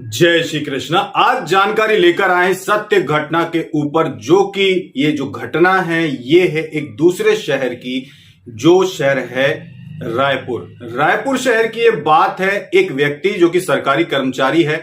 जय श्री कृष्ण। आज जानकारी लेकर आए सत्य घटना के ऊपर, जो कि ये जो घटना है ये है एक दूसरे शहर की, जो शहर है रायपुर शहर की ये बात है। एक व्यक्ति जो कि सरकारी कर्मचारी है,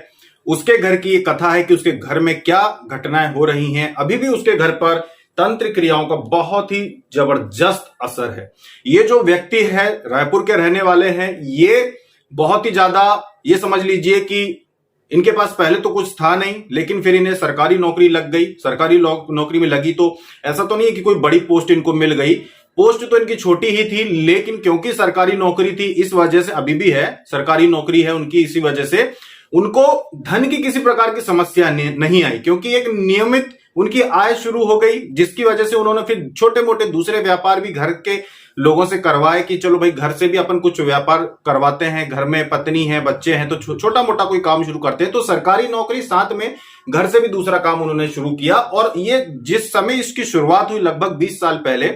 उसके घर की ये कथा है कि उसके घर में क्या घटनाएं हो रही हैं। अभी भी उसके घर पर तंत्र क्रियाओं का बहुत ही जबरदस्त असर है। ये जो व्यक्ति है रायपुर के रहने वाले हैं, ये बहुत ही ज्यादा, ये समझ लीजिए कि इनके पास पहले तो कुछ था नहीं, लेकिन फिर इन्हें सरकारी नौकरी लग गई। सरकारी नौकरी में लगी तो ऐसा तो नहीं है कि कोई बड़ी पोस्ट इनको मिल गई, पोस्ट तो इनकी छोटी ही थी, लेकिन क्योंकि सरकारी नौकरी थी इस वजह से, अभी भी है सरकारी नौकरी है उनकी, इसी वजह से उनको धन की किसी प्रकार की समस्या नहीं आई, क्योंकि एक नियमित उनकी आय शुरू हो गई, जिसकी वजह से उन्होंने फिर छोटे मोटे दूसरे व्यापार भी घर के लोगों से करवाए कि चलो भाई घर से भी अपन कुछ व्यापार करवाते हैं, घर में पत्नी है बच्चे हैं तो छोटा मोटा कोई काम शुरू करते हैं। तो सरकारी नौकरी साथ में घर से भी दूसरा काम उन्होंने शुरू किया। और ये जिस समय इसकी शुरुआत हुई लगभग 20 साल पहले,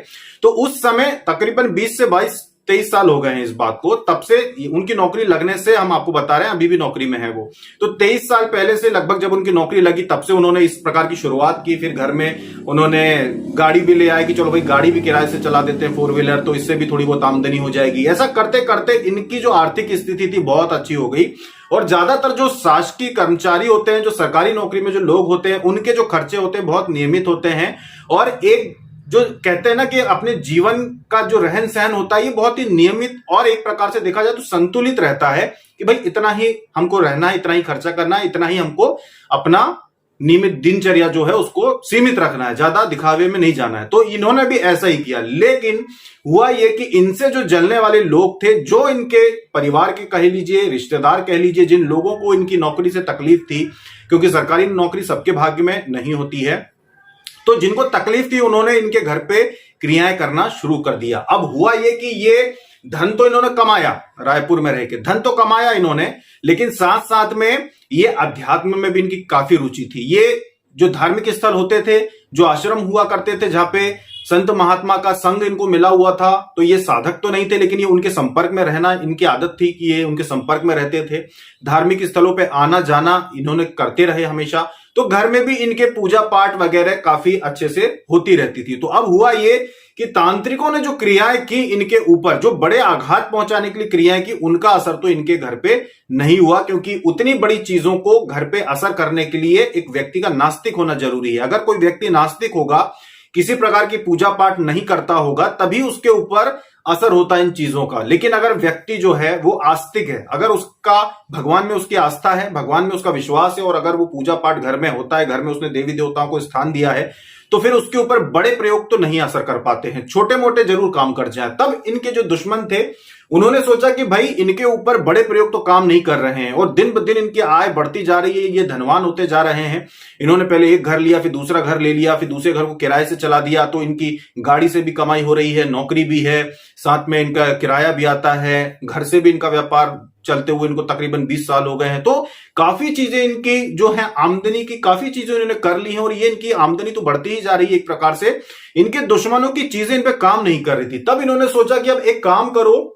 तो उस समय तकरीबन 20 से 22-23 साल हो गए हैं इस बात को। तब से उनकी नौकरी लगने से, हम आपको बता रहे हैं अभी भी नौकरी में है वो, तो 23 साल पहले से लगभग जब उनकी नौकरी लगी तब से उन्होंने इस प्रकार की शुरुआत की। फिर घर में उन्होंने गाड़ी भी ले आए कि चलो भाई गाड़ी भी किराए से चला देते हैं, 4 व्हीलर, तो इससे भी थोड़ी बहुत आमदनी हो जाएगी। ऐसा करते करते इनकी जो आर्थिक स्थिति थी बहुत अच्छी हो गई। और ज्यादातर जो शासकीय कर्मचारी होते हैं, जो सरकारी नौकरी में जो लोग होते हैं, उनके जो खर्चे होते हैं बहुत नियमित होते हैं। और एक जो कहते हैं ना कि अपने जीवन का जो रहन सहन होता है ये बहुत ही नियमित और एक प्रकार से देखा जाए तो संतुलित रहता है कि भाई इतना ही हमको रहना है, इतना ही खर्चा करना है, इतना ही हमको अपना नियमित दिनचर्या जो है उसको सीमित रखना है, ज्यादा दिखावे में नहीं जाना है। तो इन्होंने भी ऐसा ही किया। लेकिन हुआ ये कि इनसे जो जलने वाले लोग थे, जो इनके परिवार के कह लीजिए, रिश्तेदार कह लीजिए, जिन लोगों को इनकी नौकरी से तकलीफ थी, क्योंकि सरकारी नौकरी सबके भाग्य में नहीं होती है, तो जिनको तकलीफ थी उन्होंने इनके घर पे क्रियाएं करना शुरू कर दिया। अब हुआ ये कि ये धन तो इन्होंने कमाया, रायपुर में रह के धन तो कमाया इन्होंने, लेकिन साथ साथ में ये अध्यात्म में भी इनकी काफी रुचि थी। ये जो धार्मिक स्थल होते थे, जो आश्रम हुआ करते थे, जहां पे संत महात्मा का संग इनको मिला हुआ था, तो ये साधक तो नहीं थे, लेकिन ये उनके संपर्क में रहना इनकी आदत थी कि ये उनके संपर्क में रहते थे। धार्मिक स्थलों पे आना जाना इन्होंने करते रहे हमेशा। तो घर में भी इनके पूजा पाठ वगैरह काफी अच्छे से होती रहती थी। तो अब हुआ ये कि तांत्रिकों ने जो क्रियाएं की इनके ऊपर, जो बड़े आघात पहुंचाने के लिए क्रियाएं की, उनका असर तो इनके घर पे नहीं हुआ, क्योंकि उतनी बड़ी चीजों को घर पे असर करने के लिए एक व्यक्ति का नास्तिक होना जरूरी है। अगर कोई व्यक्ति नास्तिक होगा, किसी प्रकार की पूजा पाठ नहीं करता होगा, तभी उसके ऊपर असर होता है इन चीजों का। लेकिन अगर व्यक्ति जो है वो आस्तिक है, अगर उसका भगवान में उसकी आस्था है, भगवान में उसका विश्वास है, और अगर वो पूजा पाठ घर में होता है, घर में उसने देवी देवताओं को स्थान दिया है, तो फिर उसके ऊपर बड़े प्रयोग तो नहीं असर कर पाते हैं, छोटे मोटे जरूर काम कर जाए। तब इनके जो दुश्मन थे उन्होंने सोचा कि भाई इनके ऊपर बड़े प्रयोग तो काम नहीं कर रहे हैं, और दिन ब दिन इनकी आय बढ़ती जा रही है, ये धनवान होते जा रहे हैं। इन्होंने पहले एक घर लिया, फिर दूसरा घर ले लिया, फिर दूसरे घर को किराए से चला दिया, तो इनकी गाड़ी से भी कमाई हो रही है, नौकरी भी है, साथ में इनका किराया भी आता है, घर से भी इनका व्यापार चलते हुए इनको तकरीबन 20 साल हो गए हैं। तो काफी चीजें इनकी जो है आमदनी की, काफी चीजें इन्होंने कर ली हैं, और ये इनकी आमदनी तो बढ़ती ही जा रही है एक प्रकार से। इनके दुश्मनों की चीजें इन पे काम नहीं कर रही थी। तब इन्होंने सोचा कि अब एक काम करो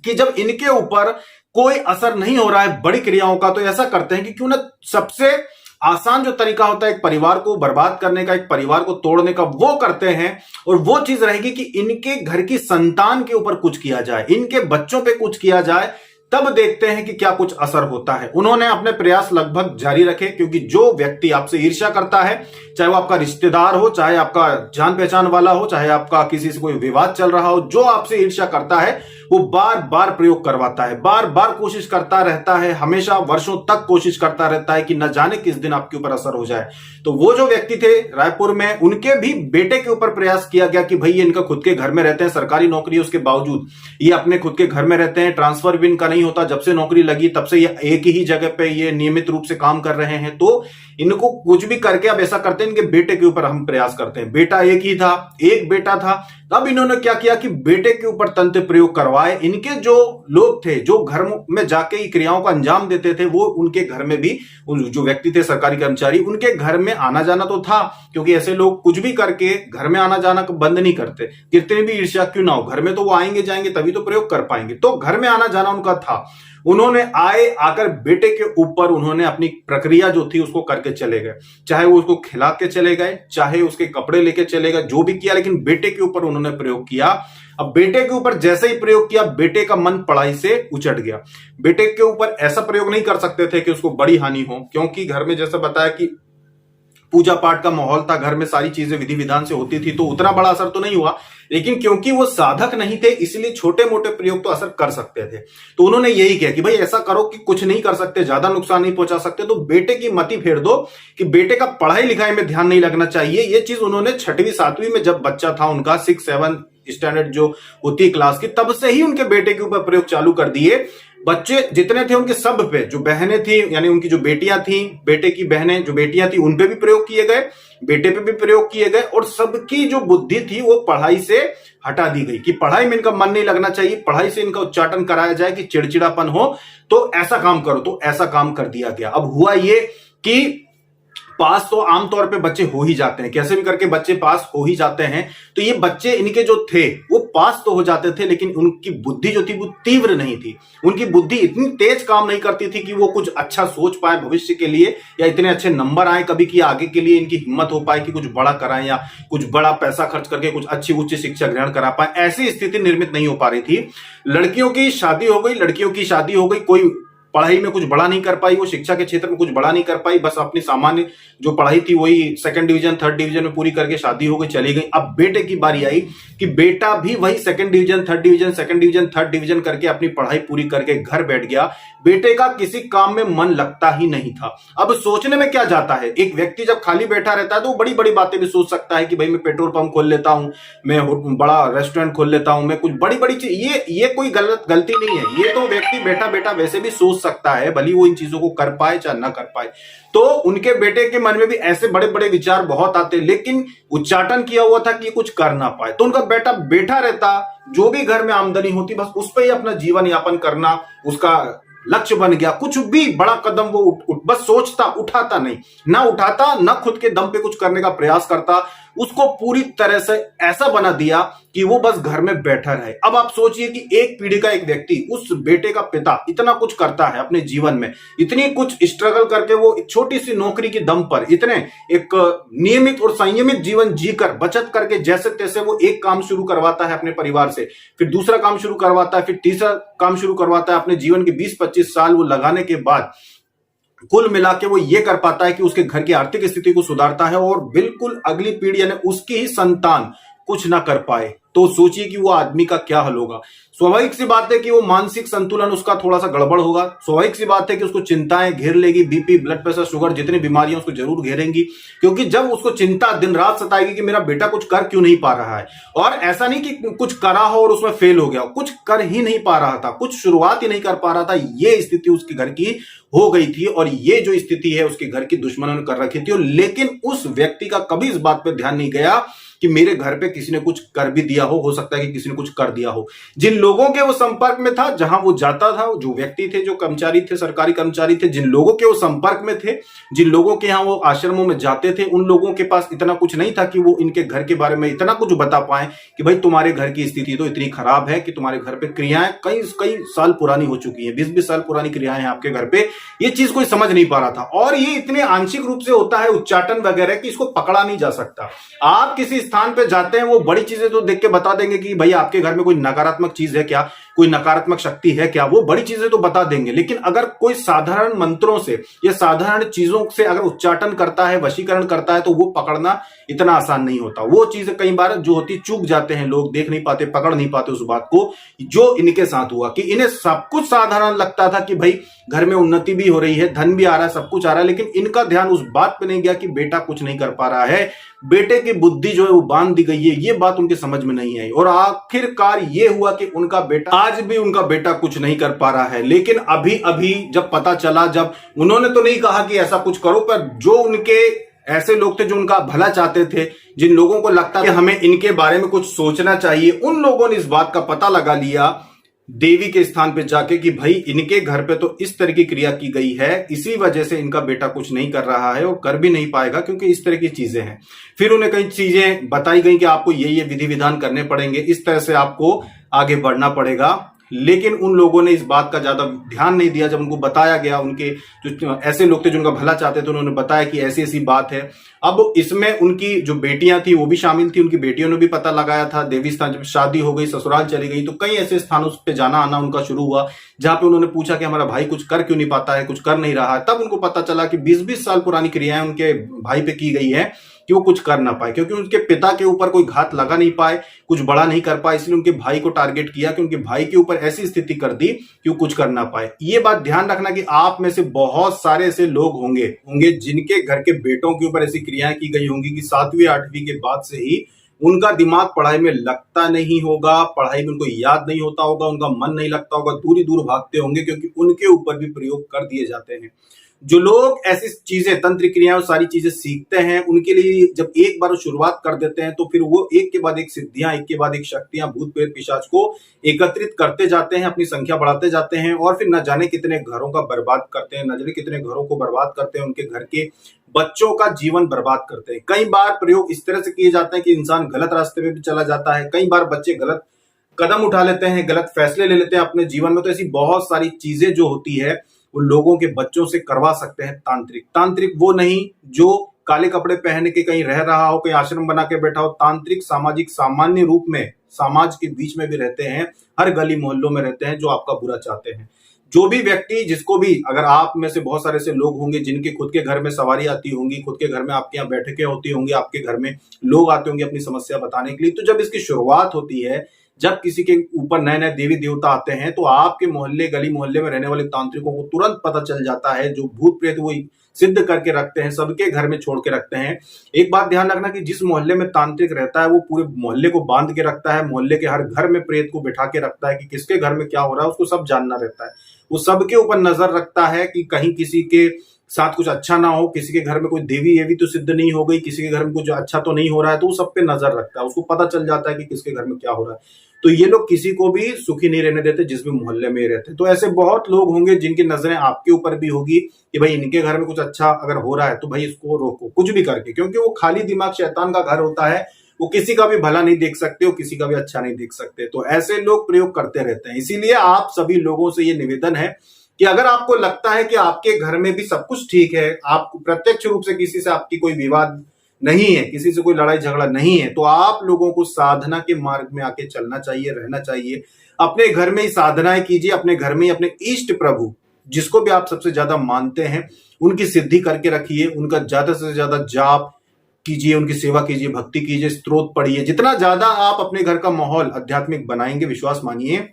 कि जब इनके ऊपर कोई असर नहीं हो रहा है बड़ी क्रियाओं का, तो ऐसा करते हैं कि क्यों ना सबसे आसान जो तरीका होता है एक परिवार को बर्बाद करने का, एक परिवार को तोड़ने का, वो करते हैं। और वो चीज रहेगी कि इनके घर की संतान के ऊपर कुछ किया जाए, इनके बच्चों पे कुछ किया जाए, तब देखते हैं कि क्या कुछ असर होता है। उन्होंने अपने प्रयास लगभग जारी रखे, क्योंकि जो व्यक्ति आपसे ईर्ष्या करता है, चाहे वो आपका रिश्तेदार हो, चाहे आपका जान पहचान वाला हो, चाहे आपका किसी से कोई विवाद चल रहा हो, जो आपसे ईर्ष्या करता है वो बार बार प्रयोग करवाता है, बार बार कोशिश करता रहता है, हमेशा वर्षों तक कोशिश करता रहता है कि न जाने किस दिन आपके ऊपर असर हो जाए। तो वो जो व्यक्ति थे रायपुर में, उनके भी बेटे के ऊपर प्रयास किया गया कि भाई ये इनका खुद के घर में रहते हैं, सरकारी नौकरी है उसके बावजूद ये अपने खुद के घर में रहते हैं, ट्रांसफर भी इनका नहीं होता। जब से नौकरी लगी तब से ये एक ही जगह पे ये नियमित रूप से काम कर रहे हैं। तो इनको कुछ भी करके अब ऐसा करते हैं, इनके बेटे के ऊपर हम प्रयास करते हैं। बेटा एक ही था, एक बेटा था। अब इन्होंने क्या किया कि बेटे के ऊपर तंत्र प्रयोग करवाए। इनके जो लोग थे, जो घर में जाके क्रियाओं को अंजाम देते थे, वो उनके घर में भी, जो व्यक्ति थे सरकारी कर्मचारी, उनके घर में आना जाना तो था, क्योंकि ऐसे लोग कुछ भी करके घर में आना जाना बंद नहीं करते, कितनी भी ईर्ष्या क्यों ना हो, घर में तो वो आएंगे जाएंगे तभी तो प्रयोग कर पाएंगे। तो घर में आना जाना उनका था। था। उन्होंने आकर बेटे के ऊपर उन्होंने अपनी प्रक्रिया जो थी उसको करके चले गए, चाहे वो उसको खिला के चले गए, चाहे उसके कपड़े लेके चले गए, जो भी किया, लेकिन बेटे के ऊपर उन्होंने प्रयोग किया। अब बेटे के ऊपर जैसे ही प्रयोग किया, बेटे का मन पढ़ाई से उचट गया। बेटे के ऊपर ऐसा प्रयोग नहीं कर सकते थे कि उसको बड़ी हानि हो, क्योंकि घर में जैसा बताया कि पूजा पाठ का माहौल था, घर में सारी चीजें विधि विधान से होती थी, तो उतना बड़ा असर तो नहीं हुआ, लेकिन क्योंकि वो साधक नहीं थे इसलिए छोटे मोटे प्रयोग तो असर कर सकते थे। तो उन्होंने यही किया कि भाई ऐसा करो कि कुछ नहीं कर सकते, ज्यादा नुकसान नहीं पहुंचा सकते, तो बेटे की मति फेर दो कि बेटे का पढ़ाई लिखाई में ध्यान नहीं लगना चाहिए। ये चीज उन्होंने 6वीं 7वीं में जब बच्चा था उनका 6-7 स्टैंडर्ड जो होती है क्लास की, तब से ही उनके बेटे के ऊपर प्रयोग चालू कर दिए। बच्चे जितने थे उनके सब पे, जो बहनें थी यानी उनकी जो बेटियां थी, बेटे की बहनें जो बेटियां थी, उन पे भी प्रयोग किए गए, बेटे पे भी प्रयोग किए गए, और सबकी जो बुद्धि थी वो पढ़ाई से हटा दी गई कि पढ़ाई में इनका मन नहीं लगना चाहिए, पढ़ाई से इनका उच्चाटन कराया जाए कि चिड़चिड़ापन हो तो ऐसा काम करो, तो ऐसा काम कर दिया गया। अब हुआ ये कि पास तो आमतौर पे बच्चे हो ही जाते हैं, कैसे भी करके बच्चे पास हो ही जाते हैं। तो ये बच्चे इनके जो थे वो पास तो हो जाते थे, लेकिन उनकी बुद्धि जो थी वो तीव्र नहीं थी। उनकी बुद्धि इतनी तेज काम नहीं करती थी कि वो कुछ अच्छा सोच पाए भविष्य के लिए, या इतने अच्छे नंबर आए कभी कि आगे के लिए इनकी हिम्मत हो पाए कि कुछ बड़ा कराएं या कुछ बड़ा पैसा खर्च करके कुछ अच्छी उच्च शिक्षा ग्रहण करा पाए। ऐसी स्थिति निर्मित नहीं हो पा रही थी। लड़कियों की शादी हो गई, लड़कियों की शादी हो गई, कोई पढ़ाई में कुछ बड़ा नहीं कर पाई, वो शिक्षा के क्षेत्र में कुछ बड़ा नहीं कर पाई, बस अपनी सामान्य जो पढ़ाई थी वही 2nd डिवीजन 3rd डिवीजन में पूरी करके शादी हो गई, चली गई। अब बेटे की बारी आई कि बेटा भी वही 2nd division 3rd division 2nd division 3rd division करके अपनी पढ़ाई पूरी करके घर बैठ गया। बेटे का किसी काम में मन लगता ही नहीं था। अब सोचने में क्या जाता है, एक व्यक्ति जब खाली बैठा रहता है तो बड़ी बड़ी बातें भी सोच सकता है कि भाई मैं पेट्रोल पंप खोल लेता हूं, मैं बड़ा रेस्टोरेंट खोल लेता हूं, मैं कुछ बड़ी बड़ी चीज, ये कोई गलती नहीं है। ये तो व्यक्ति बैठा बैठा वैसे भी सोच सकता है, भले वो इन चीजों को कर पाए चाहे ना कर पाए। तो उनके बेटे के मन में भी ऐसे बड़े बड़े विचार बहुत आते, लेकिन उच्चाटन किया हुआ था कि कुछ कर ना पाए। तो उनका बेटा बैठा रहता, जो भी घर में आमदनी होती बस उस पर ही अपना जीवन यापन करना उसका लक्ष्य बन गया। कुछ भी बड़ा कदम वो बस सोचता, उठाता नहीं, ना उठाता, ना खुद के दम पे कुछ करने का प्रयास करता। उसको पूरी तरह से ऐसा बना दिया कि वो बस घर में बैठा रहे। अब आप सोचिए कि एक पीढ़ी का एक व्यक्ति, उस बेटे का पिता इतना कुछ करता है अपने जीवन में, इतनी कुछ स्ट्रगल करके वो एक छोटी सी नौकरी के दम पर इतने एक नियमित और संयमित जीवन जीकर बचत करके जैसे तैसे वो एक काम शुरू करवाता है अपने परिवार से, फिर दूसरा काम शुरू करवाता है, फिर तीसरा काम शुरू करवाता है। अपने जीवन के 20-25 साल वो लगाने के बाद कुल मिला के वो ये कर पाता है कि उसके घर की आर्थिक स्थिति को सुधारता है, और बिल्कुल अगली पीढ़ी यानी उसकी ही संतान कुछ ना कर पाए। तो सोचिए कि वो आदमी का क्या हल होगा। स्वाभाविक सी बात है कि वो मानसिक संतुलन उसका थोड़ा सा गड़बड़ होगा। स्वाभाविक सी बात है कि उसको चिंताएं घेर लेगी, बीपी, ब्लड प्रेशर, शुगर, जितनी बीमारियां उसको जरूर घेरेंगी, क्योंकि जब उसको चिंता दिन रात सताएगी कि मेरा बेटा कुछ कर क्यों नहीं पा रहा है। और ऐसा नहीं कि कुछ करा हो और उसमें फेल हो गया, कुछ कर ही नहीं पा रहा था, कुछ शुरुआत ही नहीं कर पा रहा था। ये स्थिति उसके घर की हो गई थी, और ये जो स्थिति है उसके घर की दुश्मनों ने कर रखी थी। लेकिन उस व्यक्ति का कभी इस बात पर ध्यान नहीं गया कि मेरे घर पे किसी ने कुछ कर भी दिया हो सकता है कि किसी ने कुछ कर दिया हो। जिन लोगों के वो संपर्क में था, जहां वो जाता था, जो व्यक्ति थे, जो कर्मचारी थे, सरकारी कर्मचारी थे, जिन लोगों के वो संपर्क में थे, जिन लोगों के यहाँ वो आश्रमों में जाते थे, उन लोगों के पास इतना कुछ नहीं था कि वो इनके घर के बारे में इतना कुछ बता पाए कि भाई तुम्हारे घर की स्थिति तो इतनी खराब है कि तुम्हारे घर पे क्रियाएं कई कई साल पुरानी हो चुकी है, 20-20 साल पुरानी क्रियाएं हैं आपके घर पे। ये चीज कोई समझ नहीं पा रहा था। और ये इतने आंशिक रूप से होता है उच्चाटन वगैरह कि इसको पकड़ा नहीं जा सकता। आप किसी स्थान पे जाते हैं, वो बड़ी चीजें तो देख के बता देंगे कि भाई आपके घर में कोई नकारात्मक चीज है क्या, कोई नकारात्मक शक्ति है क्या, वो बड़ी चीजें तो बता देंगे। लेकिन अगर कोई साधारण मंत्रों से या साधारण चीजों से अगर उच्चाटन करता है, वशीकरण करता है, तो वो पकड़ना इतना आसान नहीं होता। वो चीजें कई बार जो होती चूक जाते हैं, लोग देख नहीं पाते, पकड़ नहीं पाते उस बात को। जो इनके साथ हुआ कि इन्हें सब कुछ साधारण लगता था कि भाई घर में उन्नति भी हो रही है, धन भी आ रहा है, सब कुछ आ रहा है, लेकिन इनका ध्यान उस बात पे नहीं गया कि बेटा कुछ नहीं कर पा रहा है, बेटे की बुद्धि जो है वो बांध दी गई है। ये बात उनके समझ में नहीं आई, और आखिरकार ये हुआ कि उनका बेटा आज भी उनका बेटा कुछ नहीं कर पा रहा है। लेकिन अभी अभी जब पता चला, जब उन्होंने तो नहीं कहा कि ऐसा कुछ करो, पर जो उनके ऐसे लोग थे जो उनका भला चाहते थे, जिन लोगों को लगता कि हमें इनके बारे में कुछ सोचना चाहिए, उन लोगों ने इस बात का पता लगा लिया देवी के स्थान पे जाके कि भाई इनके घर पे तो इस तरह की क्रिया की गई है, इसी वजह से इनका बेटा कुछ नहीं कर रहा है और कर भी नहीं पाएगा, क्योंकि इस तरह की चीजें हैं। फिर उन्हें कई चीजें बताई गई कि आपको ये विधि विधान करने पड़ेंगे, इस तरह से आपको आगे बढ़ना पड़ेगा। लेकिन उन लोगों ने इस बात का ज्यादा ध्यान नहीं दिया। जब उनको बताया गया, उनके जो ऐसे लोग थे जो उनका भला चाहते थे, उन्होंने बताया कि ऐसी ऐसी बात है। अब इसमें उनकी जो बेटियां थी वो भी शामिल थी, उनकी बेटियों ने भी पता लगाया था। देवी स्थान जब शादी हो गई, ससुराल चली गई, तो कई ऐसे स्थानों पे जाना आना उनका शुरू हुआ जहां पे उन्होंने पूछा कि हमारा भाई कुछ कर क्यों नहीं पाता है, कुछ कर नहीं रहा है। तब उनको पता चला कि 20-20 साल पुरानी क्रियाएं उनके भाई पे की गई है कि वो कुछ कर ना पाए, क्योंकि उनके पिता के ऊपर कोई घात लगा नहीं पाए, कुछ बड़ा नहीं कर पाए, इसलिए उनके भाई को टारगेट किया कि उनके भाई के ऊपर ऐसी स्थिति कर दी कि वो कुछ कर ना पाए। ये बात ध्यान रखना कि आप में से बहुत सारे ऐसे लोग होंगे जिनके घर के बेटों के ऊपर ऐसी क्रियाएं की गई होंगी कि 7वीं 8वीं के बाद से ही उनका दिमाग पढ़ाई में लगता नहीं होगा, पढ़ाई में उनको याद नहीं होता होगा, उनका मन नहीं लगता होगा, दूर ही दूर भागते होंगे, क्योंकि उनके ऊपर भी प्रयोग कर दिए जाते हैं। जो लोग ऐसी चीजें, तंत्र क्रियाएं और सारी चीजें सीखते हैं, उनके लिए जब एक बार शुरुआत कर देते हैं तो फिर वो एक के बाद एक सिद्धियां, एक के बाद एक शक्तियां, भूत प्रेत पिशाच को एकत्रित करते जाते हैं, अपनी संख्या बढ़ाते जाते हैं, और फिर न जाने कितने घरों का बर्बाद करते हैं, न जाने कितने घरों को बर्बाद करते हैं, उनके घर के बच्चों का जीवन बर्बाद करते हैं। कई बार प्रयोग इस तरह से किए जाते हैं कि इंसान गलत रास्ते पे भी चला जाता है। कई बार बच्चे गलत कदम उठा लेते हैं, गलत फैसले ले लेते हैं अपने जीवन में। तो ऐसी बहुत सारी चीजें जो होती है वो लोगों के बच्चों से करवा सकते हैं तांत्रिक। तांत्रिक वो नहीं जो काले कपड़े पहन के कहीं रह रहा हो, कहीं आश्रम बना के बैठा हो। तांत्रिक सामाजिक सामान्य रूप में समाज के बीच में भी रहते हैं, हर गली मोहल्लों में रहते हैं, जो आपका बुरा चाहते हैं। जो भी व्यक्ति, जिसको भी, अगर आप में से बहुत सारे ऐसे लोग होंगे जिनके खुद के घर में सवारी आती होंगी, खुद के घर में आपके यहाँ बैठकें होती होंगी, आपके घर में लोग आते होंगे अपनी समस्या बताने के लिए, तो जब इसकी शुरुआत होती है, जब किसी के ऊपर नए नए देवी देवता आते हैं, तो आपके मोहल्ले, गली मोहल्ले में रहने वाले तांत्रिकों को तुरंत पता चल जाता है। जो भूत प्रेत वो सिद्ध करके रखते हैं, सबके घर में छोड़ के रखते हैं। एक बात ध्यान रखना कि जिस मोहल्ले में तांत्रिक रहता है वो पूरे मोहल्ले को बांध के रखता है, मोहल्ले के हर घर में प्रेत को बिठा के रखता है कि किसके घर में क्या हो रहा है उसको सब जानना रहता है। वो सबके ऊपर नजर रखता है कि कहीं किसी के साथ कुछ अच्छा ना हो, किसी के घर में कोई देवी एवी तो सिद्ध नहीं हो गई, किसी के घर में कुछ अच्छा तो नहीं हो रहा है, तो वो सब पे नजर रखता है। उसको पता चल जाता है कि किसके घर में क्या हो रहा है। तो ये लोग किसी को भी सुखी नहीं रहने देते जिस भी मोहल्ले में रहते हैं। तो ऐसे बहुत लोग होंगे जिनकी नजरें आपके ऊपर भी होगी कि भाई इनके घर में कुछ अच्छा अगर हो रहा है तो भाई इसको रोको कुछ भी करके, क्योंकि वो खाली दिमाग शैतान का घर होता है। वो किसी का भी भला नहीं देख सकते, वो किसी का भी अच्छा नहीं देख सकते। तो ऐसे लोग प्रयोग करते रहते हैं। इसीलिए आप सभी लोगों से ये निवेदन है कि अगर आपको लगता है कि आपके घर में भी सब कुछ ठीक है, आप प्रत्यक्ष रूप से किसी से आपकी कोई विवाद नहीं है, किसी से कोई लड़ाई झगड़ा नहीं है, तो आप लोगों को साधना के मार्ग में आके चलना चाहिए, रहना चाहिए। अपने घर में ही साधनाएं कीजिए, अपने घर में ही अपने इष्ट प्रभु, जिसको भी आप सबसे ज्यादा मानते हैं, उनकी सिद्धि करके रखिए। उनका ज्यादा से ज्यादा जाप कीजिए, उनकी सेवा कीजिए, भक्ति कीजिए, स्तोत्र पढ़िए। जितना ज्यादा आप अपने घर का माहौल आध्यात्मिक बनाएंगे, विश्वास मानिए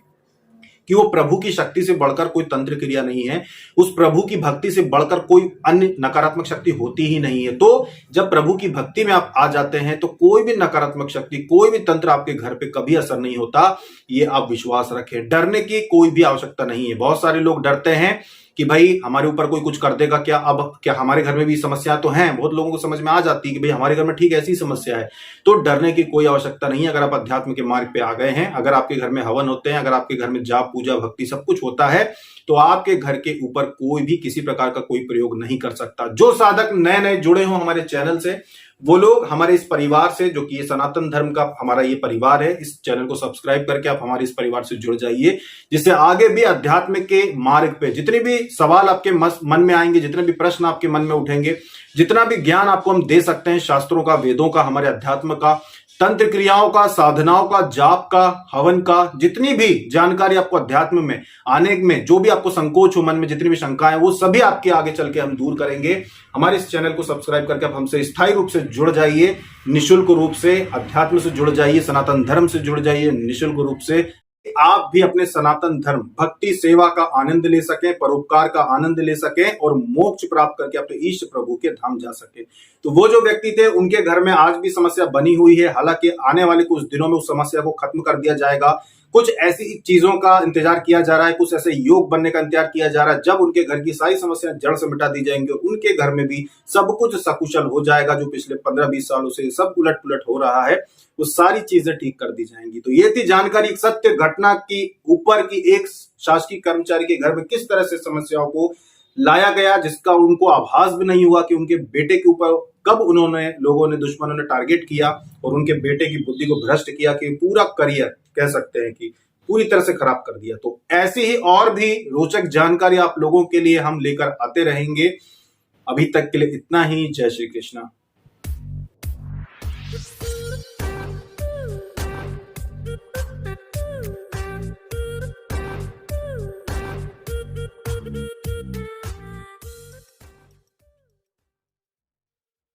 कि वो प्रभु की शक्ति से बढ़कर कोई तंत्र क्रिया नहीं है, उस प्रभु की भक्ति से बढ़कर कोई अन्य नकारात्मक शक्ति होती ही नहीं है। तो जब प्रभु की भक्ति में आप आ जाते हैं तो कोई भी नकारात्मक शक्ति, कोई भी तंत्र आपके घर पे कभी असर नहीं होता। ये आप विश्वास रखें, डरने की कोई भी आवश्यकता नहीं है। बहुत सारे लोग डरते हैं कि भाई हमारे ऊपर कोई कुछ कर देगा क्या, अब क्या हमारे घर में भी समस्या तो है। बहुत लोगों को समझ में आ जाती है कि भाई हमारे घर में ठीक ऐसी समस्या है। तो डरने की कोई आवश्यकता नहीं है। अगर आप अध्यात्म के मार्ग पे आ गए हैं, अगर आपके घर में हवन होते हैं, अगर आपके घर में जाप पूजा भक्ति सब कुछ होता है, तो आपके घर के ऊपर कोई भी किसी प्रकार का कोई प्रयोग नहीं कर सकता। जो साधक नए नए जुड़े हों हमारे चैनल से, वो लोग हमारे इस परिवार से, जो कि ये सनातन धर्म का हमारा ये परिवार है, इस चैनल को सब्सक्राइब करके आप हमारे इस परिवार से जुड़ जाइए, जिससे आगे भी अध्यात्म के मार्ग पे जितने भी सवाल आपके मन में आएंगे, जितने भी प्रश्न आपके मन में उठेंगे, जितना भी ज्ञान आपको हम दे सकते हैं, शास्त्रों का, वेदों का, हमारे अध्यात्म का, तंत्र क्रियाओं का, साधनाओं का, जाप का, हवन का, जितनी भी जानकारी आपको अध्यात्म में आने में, जो भी आपको संकोच हो मन में, जितनी भी शंकाएं, वो सभी आपके आगे चल के हम दूर करेंगे। हमारे इस चैनल को सब्सक्राइब करके आप हमसे स्थायी रूप से जुड़ जाइए, निःशुल्क रूप से अध्यात्म से जुड़ जाइए, सनातन धर्म से जुड़ जाइए निःशुल्क रूप से। आप भी अपने सनातन धर्म, भक्ति, सेवा का आनंद ले सकें, परोपकार का आनंद ले सकें और मोक्ष प्राप्त करके अपने ईष्ट प्रभु के धाम जा सके। तो वो जो व्यक्ति थे उनके घर में आज भी समस्या बनी हुई है, हालांकि आने वाले कुछ दिनों में उस समस्या को खत्म कर दिया जाएगा। कुछ ऐसी चीजों का इंतजार किया जा रहा है, कुछ ऐसे योग बनने का इंतजार किया जा रहा है, जब उनके घर की सारी समस्याएं जड़ से मिटा दी जाएंगी और उनके घर में भी सब कुछ सकुशल हो जाएगा। जो पिछले 15-20 सालों से सब उलट पुलट हो रहा है, वो सारी चीजें ठीक कर दी जाएंगी। तो ये थी जानकारी एक सत्य घटना की ऊपर की, एक शासकीय कर्मचारी के घर में किस तरह से समस्याओं को लाया गया, जिसका उनको आभास भी नहीं हुआ कि उनके बेटे के ऊपर कब लोगों ने, दुश्मनों ने टारगेट किया और उनके बेटे की बुद्धि को भ्रष्ट किया कि पूरा करियर कह सकते हैं कि पूरी तरह से खराब कर दिया। तो ऐसी ही और भी रोचक जानकारी आप लोगों के लिए हम लेकर आते रहेंगे। अभी तक के लिए इतना ही। जय श्री कृष्णा।